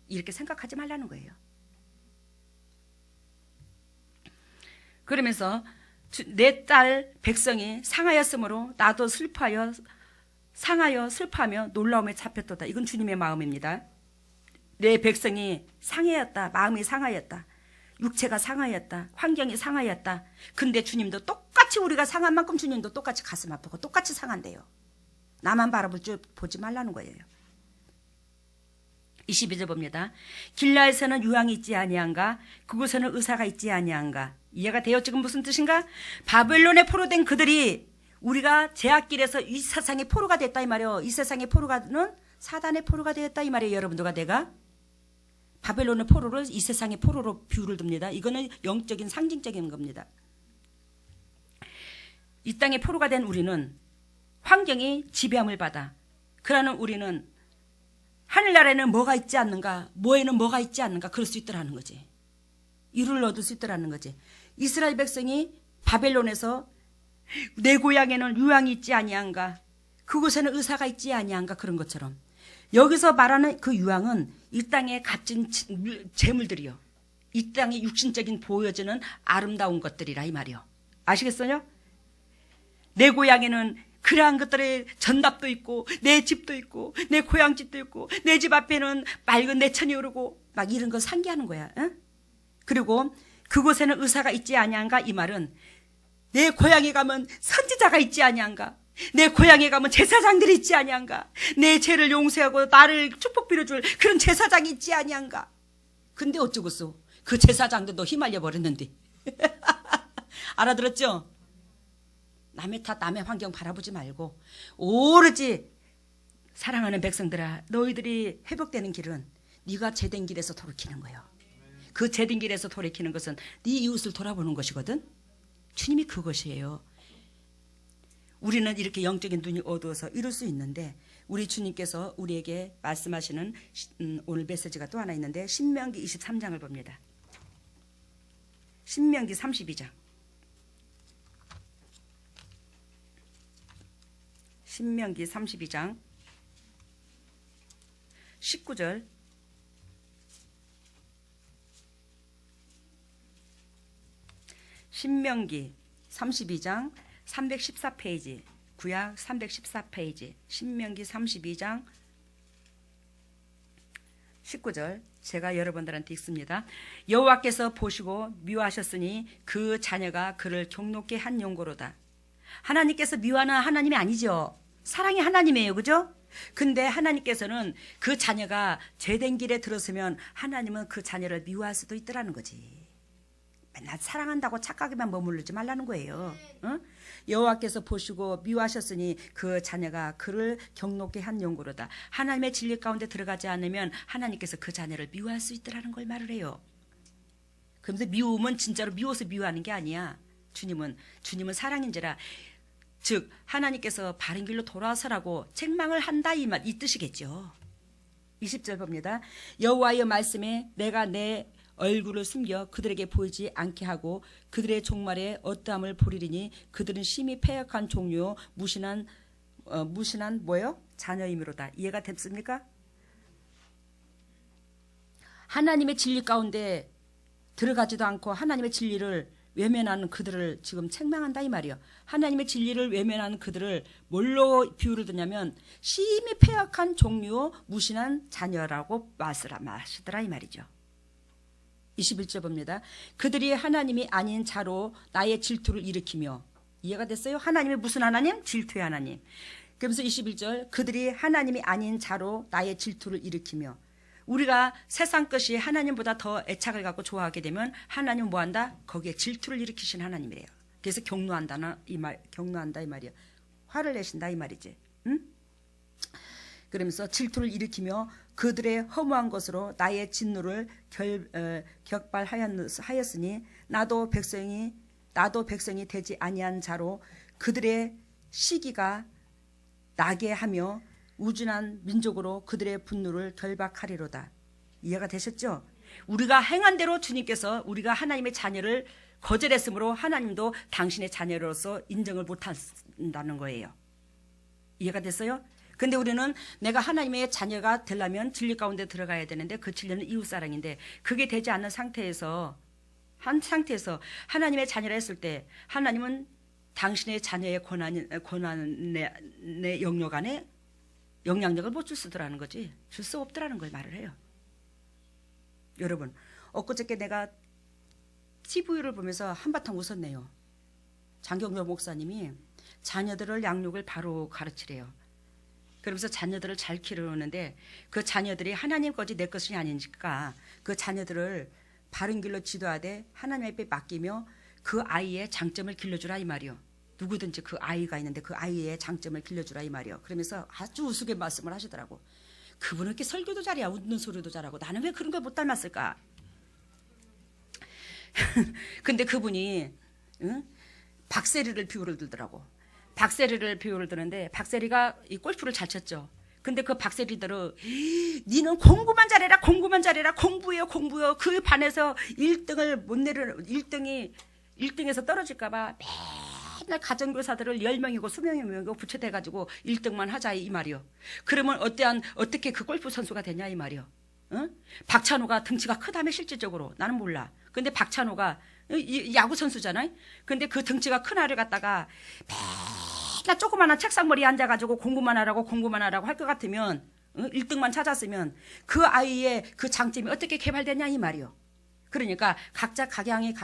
이렇게 생각하지 말라는 거예요. 그러면서 내 딸 백성이 상하였으므로 나도 상하여 슬퍼하며 놀라움에 잡혔도다. 이건 주님의 마음입니다. 내 백성이 상하였다, 마음이 상하였다, 육체가 상하였다, 환경이 상하였다. 근데 주님도 똑같이, 우리가 상한 만큼 주님도 똑같이 가슴 아프고 똑같이 상한대요. 나만 바라볼 줄 보지 말라는 거예요. 22절 봅니다. 길라에서는 유황이 있지 아니한가, 그곳에는 의사가 있지 아니한가. 이해가 돼요? 지금 무슨 뜻인가? 바벨론에 포로된 그들이 우리가 제약길에서 이 세상의 포로가 됐다 이 말이에요. 이 세상의 포로가는 사단의 포로가 되었다 이 말이에요. 여러분들과 내가 바벨론의 포로를 이 세상의 포로로 비유를 둡니다. 이거는 영적인 상징적인 겁니다. 이 땅의 포로가 된 우리는 환경이 지배함을 받아, 그러는 우리는 하늘나라에는 뭐가 있지 않는가, 뭐에는 뭐가 있지 않는가, 그럴 수 있더라는 거지. 이루를 얻을 수 있더라는 거지. 이스라엘 백성이 바벨론에서 내 고향에는 유황이 있지 아니한가, 그곳에는 의사가 있지 아니한가, 그런 것처럼 여기서 말하는 그 유황은 이 땅의 값진 재물들이요, 이 땅의 육신적인 보여지는 아름다운 것들이라 이 말이요. 아시겠어요? 내 고향에는 그러한 것들의 전답도 있고, 내 집도 있고, 내 고향집도 있고, 내 집 앞에는 맑은 내천이 오르고, 막 이런 거 상기하는 거야. 응? 그리고 그곳에는 의사가 있지 아니한가, 이 말은 내 고향에 가면 선지자가 있지 아니한가, 내 고향에 가면 제사장들이 있지 아니한가, 내 죄를 용서하고 나를 축복 빌어줄 그런 제사장이 있지 아니한가. 근데 어쩌겠어, 그 제사장들도 휘말려 버렸는데. 알아들었죠? 남의 탓, 남의 환경 바라보지 말고 오로지 사랑하는 백성들아, 너희들이 회복되는 길은 네가 제된 길에서 돌이키는 거예요. 그 제된 길에서 돌이키는 것은 네 이웃을 돌아보는 것이거든. 주님이 그것이에요. 우리는 이렇게 영적인 눈이 어두워서 이룰 수 있는데, 우리 주님께서 우리에게 말씀하시는 오늘 메시지가 또 하나 있는데, 신명기 23장을 봅니다. 신명기 32장. 신명기 32장 19절. 신명기 32장 314페이지, 구약 314페이지, 신명기 32장 19절. 제가 여러분들한테 읽습니다. 여호와께서 보시고 미워하셨으니 그 자녀가 그를 경록게 한 용고로다. 하나님께서 미워하는 하나님이 아니죠. 사랑의 하나님이에요. 그죠? 근데 하나님께서는 그 자녀가 죄된 길에 들었으면 하나님은 그 자녀를 미워할 수도 있더라는 거지. 맨날 사랑한다고 착각에만 머무르지 말라는 거예요. 응? 여호와께서 보시고 미워하셨으니 그 자녀가 그를 경록게 한 용고로다. 하나님의 진리 가운데 들어가지 않으면 하나님께서 그 자녀를 미워할 수 있더라는 걸 말을 해요. 그러면서 미움은 진짜로 미워서 미워하는 게 아니야. 주님은 사랑인지라, 즉 하나님께서 바른 길로 돌아서라고 책망을 한다 이 뜻이겠죠. 20절 봅니다. 여호와의 말씀에 내가 내 얼굴을 숨겨 그들에게 보이지 않게 하고 그들의 종말에 어떠함을 보리리니 그들은 심히 패역한 종류 무신한 뭐요? 자녀이므로다. 이해가 됐습니까? 하나님의 진리 가운데 들어가지도 않고 하나님의 진리를 외면하는 그들을 지금 책망한다 이 말이요. 하나님의 진리를 외면하는 그들을 뭘로 비유를 드냐면 심히 패역한 종류 무신한 자녀라고 마시더라 이 말이죠. 21절 봅니다. 그들이 하나님이 아닌 자로 나의 질투를 일으키며, 이해가 됐어요? 하나님이 무슨 하나님? 질투의 하나님. 그러면서 21절 그들이 하나님이 아닌 자로 나의 질투를 일으키며, 우리가 세상 것이 하나님보다 더 애착을 갖고 좋아하게 되면 하나님은 뭐한다? 거기에 질투를 일으키신 하나님이래요. 그래서 경노한다 이 말이야. 화를 내신다 이 말이지. 응? 그러면서 질투를 일으키며 그들의 허무한 것으로 나의 진노를 격발하였으니 나도 백성이 되지 아니한 자로 그들의 시기가 나게 하며 우준한 민족으로 그들의 분노를 결박하리로다. 이해가 되셨죠? 우리가 행한 대로 주님께서 우리가 하나님의 자녀를 거절했으므로 하나님도 당신의 자녀로서 인정을 못한다는 거예요. 이해가 됐어요? 근데 우리는 내가 하나님의 자녀가 되려면 진리 가운데 들어가야 되는데 그 진리는 이웃사랑인데 그게 되지 않는 상태에서 하나님의 자녀라 했을 때 하나님은 당신의 자녀의 권한의 영역 안에 영향력을 못 줄 수더라는 거지. 줄 수 없더라는 걸 말을 해요. 여러분, 엊그저께 내가 TV를 보면서 한바탕 웃었네요. 장경조 목사님이 자녀들을 양육을 바로 가르치래요. 그러면서 자녀들을 잘 키우는데 그 자녀들이 하나님 것이 내 것이 아니니까 그 자녀들을 바른 길로 지도하되 하나님 앞에 맡기며 그 아이의 장점을 길러주라 이 말이요. 누구든지 그 아이가 있는데 그 아이의 장점을 길러주라 이 말이요. 그러면서 아주 우스개 말씀을 하시더라고. 그분은 이렇게 설교도 잘해, 웃는 소리도 잘하고 나는 왜 그런 걸 못 닮았을까? 근데 그분이 박세리를 비유를 들더라고. 박세리를 비유를 드는데 박세리가 이 골프를 잘 쳤죠. 근데 그 박세리들은 니는 공부만 잘해라 공부요 그 반에서 1등을 못 내려 1등에서 떨어질까봐 맨날 가정교사들을 10명이고 20명이고 부채돼가지고 1등만 하자 이 말이요. 그러면 어떻게 그 골프 선수가 되냐 이 말이요. 응? 박찬호가 등치가 크다며 실질적으로 나는 몰라. 근데 박찬호가 야구 선수잖아요. 근데 그 등치가 큰 아이를 갖다가 맨날 조그마한 책상머리에 앉아가지고 공부만 하라고 할 것 같으면 1등만 찾았으면 그 아이의 그 장점이 어떻게 개발되냐 이 말이요. 그러니까 각자 각양의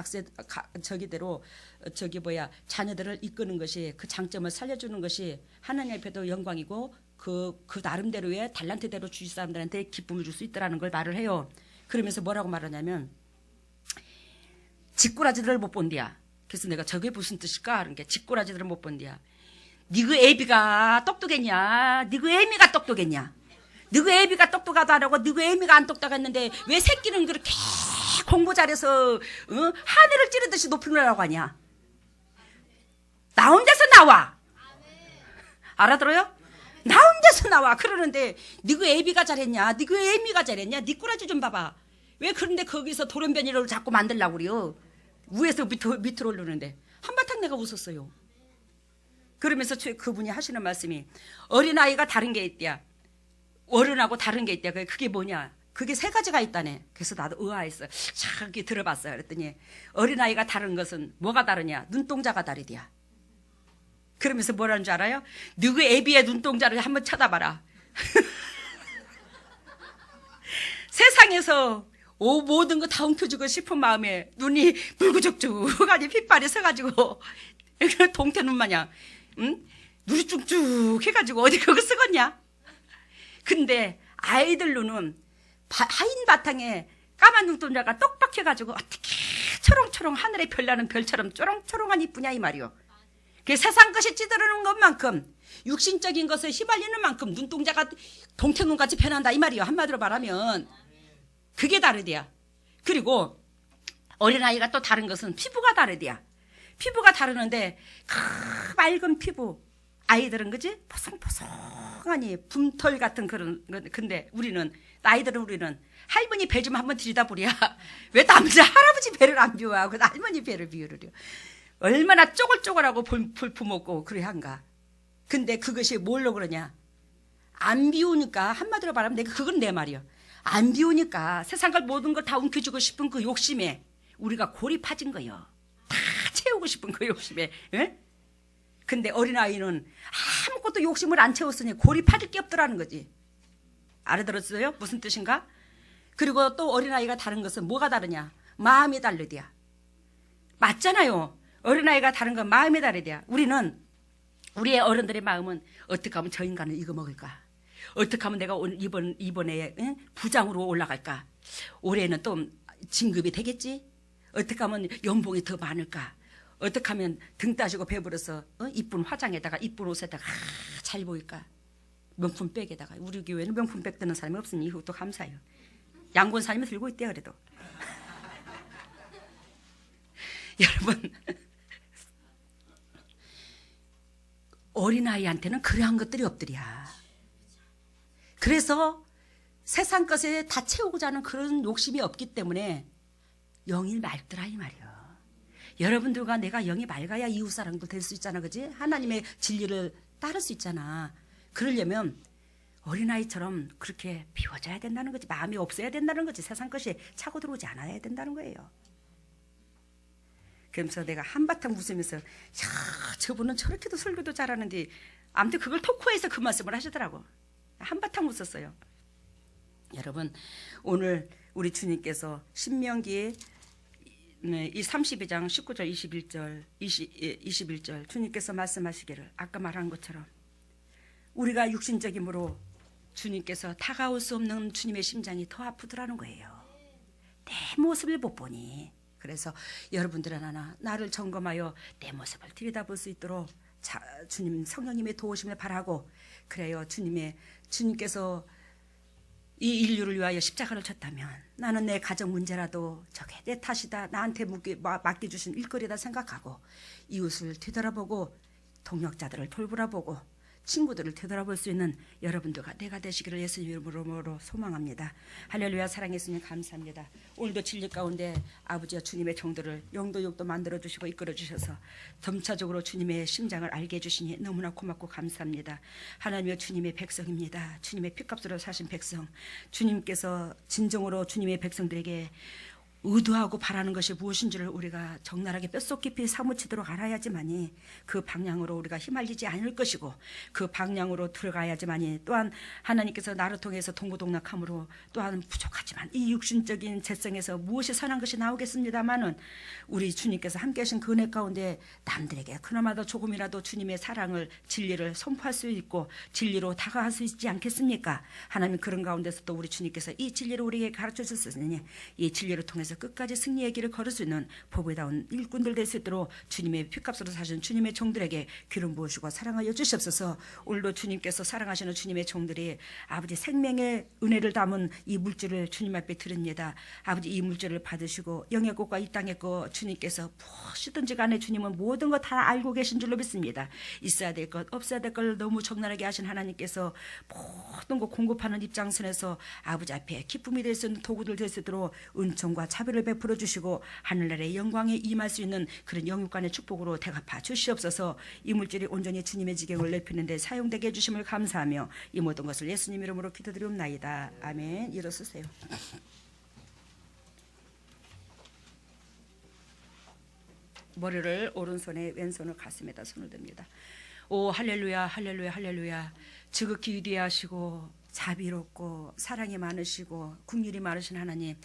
자녀들을 이끄는 것이 그 장점을 살려주는 것이 하나님 앞에도 영광이고 그 나름대로의 달란트대로 주위 사람들한테 기쁨을 줄 수 있다라는 걸 말을 해요. 그러면서 뭐라고 말하냐면 짓꾸라지들을 못 본디야. 그래서 내가 저게 무슨 뜻일까? 그런 게 짓꾸라지들을 못 본디야. 니그 애비가 똑똑했냐? 니그 애미가 똑똑했냐? 니그 애비가 똑똑하다 하라고 니그 애미가 안 똑똑했는데 왜 새끼는 그렇게 공부 잘해서 하늘을 찌르듯이 높은 거라고 하냐? 나 혼자서 나와. 알아들어요? 나 혼자서 나와. 그러는데 니그 애비가 잘했냐? 니그 애미가 잘했냐? 니 꾸라지 좀 봐봐. 왜 그런데 거기서 돌연변이를 자꾸 만들려고 그래요? 위에서 밑으로 오르는데 한바탕 내가 웃었어요. 그러면서 그분이 하시는 말씀이 어린아이가 다른 게 있대야. 어른하고 다른 게 있대야. 그게 뭐냐? 그게 3가지가 있다네. 그래서 나도 의아했어. 자기 들어봤어요. 그랬더니 어린아이가 다른 것은 뭐가 다르냐? 눈동자가 다르대야. 그러면서 뭐라는 줄 알아요? 누구 애비의 눈동자를 한번 쳐다봐라. 세상에서 모든 거 다 엉켜주고 싶은 마음에 눈이 불구죽죽하니 핏발이 서가지고 동태 눈 마냥 눈이 쭉쭉 해가지고 어디 그거 쓰겄냐? 근데 아이들 눈은 하얀 바탕에 까만 눈동자가 똑박해가지고 어떻게 초롱초롱 하늘에 별나는 별처럼 초롱초롱한 이쁘냐 이 말이요. 그 세상 것이 찌들어오는 것만큼 육신적인 것에 휘말리는 만큼 눈동자가 동태눈같이 변한다 이 말이요. 한마디로 말하면 그게 다르대야. 그리고 어린아이가 또 다른 것은 피부가 다르대야. 피부가 다르는데 맑은 피부 아이들은 그지? 포송포송하니 붐털 같은 그런. 근데 우리는 할머니 배 좀 한번 들여다보랴. 왜 남자 할아버지 배를 안 비워하고 할머니 배를 비우려. 얼마나 쪼글쪼글하고 볼품없고 그래 한가. 근데 그것이 뭘로 그러냐? 안 비우니까 한마디로 말하면 내가 그건 내 말이야. 안 비우니까 세상 걸 모든 걸 다 움켜쥐고 싶은 그 욕심에 우리가 골이 파진 거요. 다 채우고 싶은 그 욕심에. 예? 근데 어린아이는 아무것도 욕심을 안 채웠으니 고립할 게 없더라는 거지. 알아들었어요? 무슨 뜻인가? 그리고 또 어린아이가 다른 것은 뭐가 다르냐? 마음이 다르대야. 맞잖아요. 어린아이가 다른 건 마음이 다르대야. 우리의 어른들의 마음은 어떻게 하면 저 인간은 이거 먹을까? 어떻게 하면 내가 이번에 부장으로 올라갈까? 올해는 또 진급이 되겠지? 어떻게 하면 연봉이 더 많을까? 어떻게 하면 등 따지고 배부러서 이쁜 화장에다가 이쁜 옷에다가 잘 보일까? 명품백에다가. 우리 교회는 명품백 드는 사람이 없으니 이것도 감사해요. 양곤 사님이 들고 있대요. 그래도. 여러분, 어린아이한테는 그러한 것들이 없더랴. 그래서 세상 것에 다 채우고자 하는 그런 욕심이 없기 때문에 영이 맑더라 이 말이야. 여러분들과 내가 영이 맑아야 이웃사랑도 될 수 있잖아. 그지? 하나님의 진리를 따를 수 있잖아. 그러려면 어린아이처럼 그렇게 비워져야 된다는 거지. 마음이 없어야 된다는 거지. 세상 것이 차고 들어오지 않아야 된다는 거예요. 그러면서 내가 한바탕 웃으면서 야, 저분은 저렇게도 설교도 잘하는데 아무튼 그걸 토크에서 그 말씀을 하시더라고. 한바탕 웃었어요. 여러분, 오늘 우리 주님께서 신명기 이 32장 19절 21절 주님께서 말씀하시기를 아까 말한 것처럼 우리가 육신적이므로 주님께서 다가올 수 없는 주님의 심장이 더 아프더라는 거예요. 내 모습을 못 보니. 그래서 여러분들은 나를 점검하여 내 모습을 들여다볼 수 있도록 주님 성령님의 도우심을 바라고, 그래요. 주님께서 이 인류를 위하여 십자가를 쳤다면 나는 내 가정 문제라도 저게 내 탓이다, 나한테 맡겨주신 일거리다 생각하고 이웃을 되돌아보고 동역자들을 돌보라보고 친구들을 되돌아볼 수 있는 여러분들과 내가 되시기를 예수님 이름으로 소망합니다. 할렐루야. 사랑의 예수님 감사합니다. 오늘도 진리 가운데 아버지와 주님의 정도를 영도 만들어주시고 이끌어주셔서 점차적으로 주님의 심장을 알게 해주시니 너무나 고맙고 감사합니다. 하나님의 주님의 백성입니다. 주님의 피값으로 사신 백성, 주님께서 진정으로 주님의 백성들에게 의도하고 바라는 것이 무엇인지를 우리가 적나라하게 뼛속 깊이 사무치도록 알아야지만이 그 방향으로 우리가 휘말리지 않을 것이고 그 방향으로 들어가야지만이 또한 하나님께서 나를 통해서 동고동락함으로 또한 부족하지만 이 육신적인 재성에서 무엇이 선한 것이 나오겠습니다마는 우리 주님께서 함께 하신 그 은혜 가운데 남들에게 그나마도 조금이라도 주님의 사랑을 진리를 선포할 수 있고 진리로 다가갈 수 있지 않겠습니까? 하나님 그런 가운데서 또 우리 주님께서 이 진리를 우리에게 가르쳐 주셨으니 이 진리를 통해서 끝까지 승리의 길을 걸을 수 있는 보배다운 일꾼들 될 수 있도록 주님의 피값으로 사신 주님의 종들에게 기름 부으시고 사랑하여 주시옵소서. 오늘도 주님께서 사랑하시는 주님의 종들이 아버지 생명의 은혜를 담은 이 물질을 주님 앞에 드립니다. 아버지 이 물질을 받으시고 영의 것과 이 땅의 것 주님께서 무엇이든지 간에 주님은 모든 것 다 알고 계신 줄로 믿습니다. 있어야 될 것 없어야 될 걸 너무 적나라하게 하신 하나님께서 모든 것 공급하는 입장선에서 아버지 앞에 기쁨이 될 수 있는 도구들 될 수 있도록 은총과 자비를 베풀어 주시고 하늘나라의 영광에 임할 수 있는 그런 영육간의 축복으로 대갚아 주시옵소서. 이 물질이 온전히 주님의 지경을 넓히는 데 사용되게 해주심을 감사하며 이 모든 것을 예수님 이름으로 기도드리옵나이다. 아멘. 일어서세요. 머리를 오른손에 왼손을 가슴에다 손을 듭니다. 오 할렐루야 할렐루야 할렐루야. 지극히 위대하시고 자비롭고 사랑이 많으시고 긍휼이 많으신 하나님,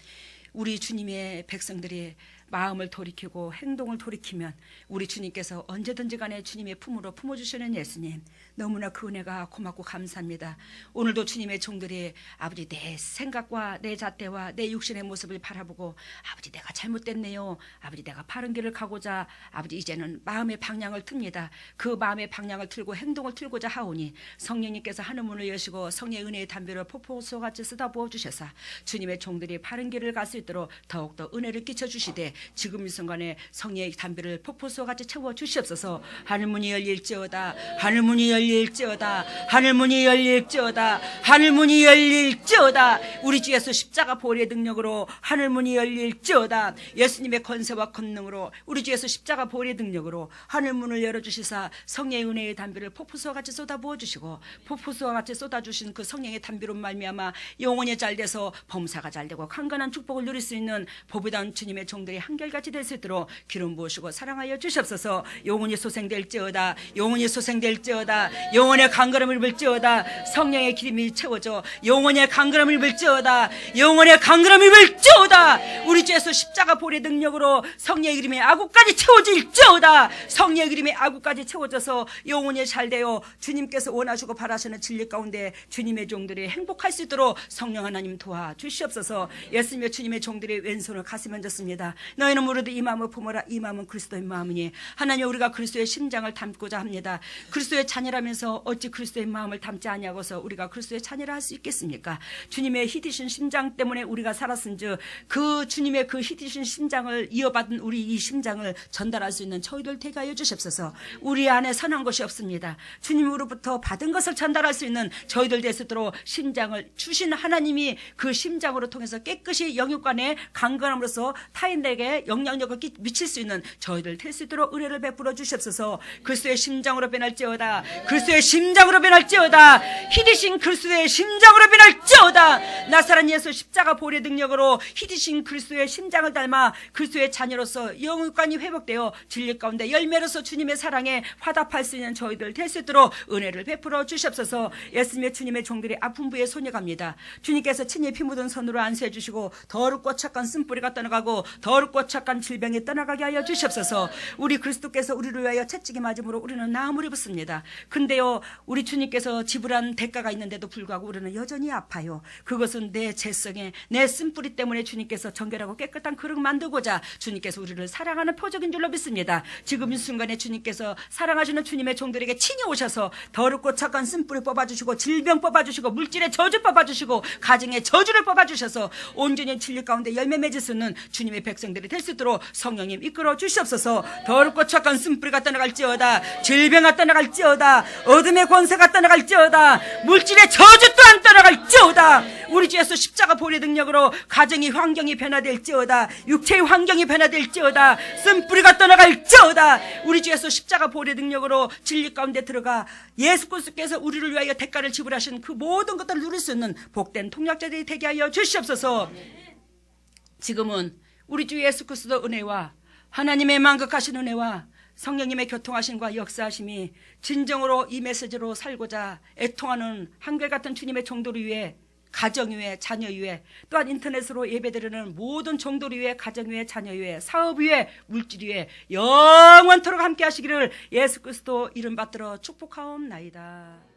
우리 주님의 백성들이 마음을 돌이키고 행동을 돌이키면 우리 주님께서 언제든지 간에 주님의 품으로 품어주시는 예수님, 너무나 그 은혜가 고맙고 감사합니다. 오늘도 주님의 종들이 아버지 내 생각과 내 잣대와 내 육신의 모습을 바라보고 아버지 내가 잘못됐네요, 아버지 내가 바른 길을 가고자 아버지 이제는 마음의 방향을 틉니다. 그 마음의 방향을 틀고 행동을 틀고자 하오니 성령님께서 하늘 문을 여시고 성령의 은혜의 담비를 폭포수같이 쏟아부어 주셔서 주님의 종들이 바른 길을 갈 수 있도록 더욱더 은혜를 끼쳐주시되 지금 이 순간에 성령의 담비를 폭포수같이 채워 주시옵소서. 하늘문이 열릴지어다 하늘문이 열릴지어다 하늘문이 열릴지어다 하늘문이 열릴지어다. 우리 주 예수 십자가 보혈의 능력으로 하늘문이 열릴지어다. 예수님의 권세와 권능으로 우리 주 예수 십자가 보혈의 능력으로 하늘문을 열어주시사 성령의 은혜의 담비를 폭포수와 같이 쏟아부어 주시고 폭포수와 같이 쏟아주신 그 성령의 담비로 말미암아 영혼이 잘돼서 범사가 잘되고 강건한 축복을 누릴 수 있는 보배다운 주님의 종들이 한결같이 될 수 있도록 기름 부으시고 사랑하여 주시옵소서. 영혼이 소생될지어다. 영혼이 소생될지어다. 영혼의 강건함을 입을지어다. 성령의 기름이 채워져 영혼의 강건함을 입을지어다. 영혼의 강건함을 입을지어다. 우리 주 예수 십자가 보혈의 능력으로 성령의 기름이 아구까지 채워질지어다. 성령의 기름이 아구까지 채워져서 영혼이 잘되어 주님께서 원하시고 바라시는 진리 가운데 주님의 종들이 행복할 수 있도록 성령 하나님 도와주시옵소서. 예수님의 주님의 종들이 왼손을 가슴에 얹었습니다. 너희는 무릇 이 마음을 품어라. 이 마음은 그리스도의 마음이니. 하나님, 우리가 그리스도의 심장을 담고자 합니다. 그리스도의 자녀라면서 어찌 그리스도의 마음을 담지 아니하고서 우리가 그리스도의 자녀라 할 수 있겠습니까? 주님의 희디신 심장 때문에 우리가 살았은즉 그 주님의 그 희디신 심장을 이어받은 우리 이 심장을 전달할 수 있는 저희들 되게 하여 주십소서. 우리 안에 선한 것이 없습니다. 주님으로부터 받은 것을 전달할 수 있는 저희들 될 수 있도록 심장을 주신 하나님이 그 심장으로 통해서 깨끗이 영육간에 강건함으로써 타인에게 영향력을 미칠 수 있는 저희들 될 수 있도록 은혜를 베풀어 주시옵소서. 그리스도의 심장으로 변할지어다. 그리스도의 심장으로 변할지어다. 희디신 그리스도의 심장으로 변할지어다. 나사렛 예수 십자가 보혈의 능력으로 희디신 그리스도의 심장을 닮아 그리스도의 자녀로서 영육간이 회복되어 진리 가운데 열매로서 주님의 사랑에 화답할 수 있는 저희들 될 수 있도록 은혜를 베풀어 주시옵소서. 예수님의 주님의 종들이 아픈 부에 손해갑니다. 주님께서 친히 피 묻은 손으로 안수해 주시고 더럽고 착한 쓴뿌리가 떠나가고 더럽고 착한 질병이 떠나가게 하여 주시옵소서. 우리 그리스도께서 우리를 위하여 채찍이 맞음으로 우리는 나음을 입었습니다. 근데요, 우리 주님께서 지불한 대가가 있는데도 불구하고 우리는 여전히 아파요. 그것은 내 죄성에 내 쓴뿌리 때문에 주님께서 정결하고 깨끗한 그릇 만들고자 주님께서 우리를 사랑하는 표적인 줄로 믿습니다. 지금 이 순간에 주님께서 사랑하시는 주님의 종들에게 친히 오셔서 더럽고 착한 쓴뿌리 뽑아주시고 질병 뽑아주시고 물질의 저주 뽑아주시고 가정의 저주를 뽑아주셔서 온전히 진리 가운데 열매 맺을 수 있는 주님의 백성들이 될 수 있도록 성령님 이끌어 주시옵소서. 더럽고 착한 쓴뿌리가 떠나갈지어다. 질병가 떠나갈지어다. 어둠의 권세가 떠나갈지어다. 물질의 저주 또한 떠나갈지어다. 우리 주 예수 십자가 보혈의 능력으로 가정의 환경이 변화될지어다. 육체의 환경이 변화될지어다. 쓴뿌리가 떠나갈지어다. 우리 주 예수 십자가 보혈의 능력으로 진리 가운데 들어가 예수 그리스도께서 우리를 위하여 대가를 지불하신 그 모든 것들을 누릴 수 있는 복된 통역자들이 되게 하여 주시옵소서. 지금은 우리 주 예수 그리스도 은혜와 하나님의 만극하신 은혜와 성령님의 교통하심과 역사하심이 진정으로 이 메시지로 살고자 애통하는 한결같은 주님의 종도를 위해 가정 위에 자녀 위에 또한 인터넷으로 예배드리는 모든 종도를 위해 가정 위에 자녀 위에 사업 위에 물질 위에 영원토록 함께 하시기를 예수 그리스도 이름 받들어 축복하옵나이다.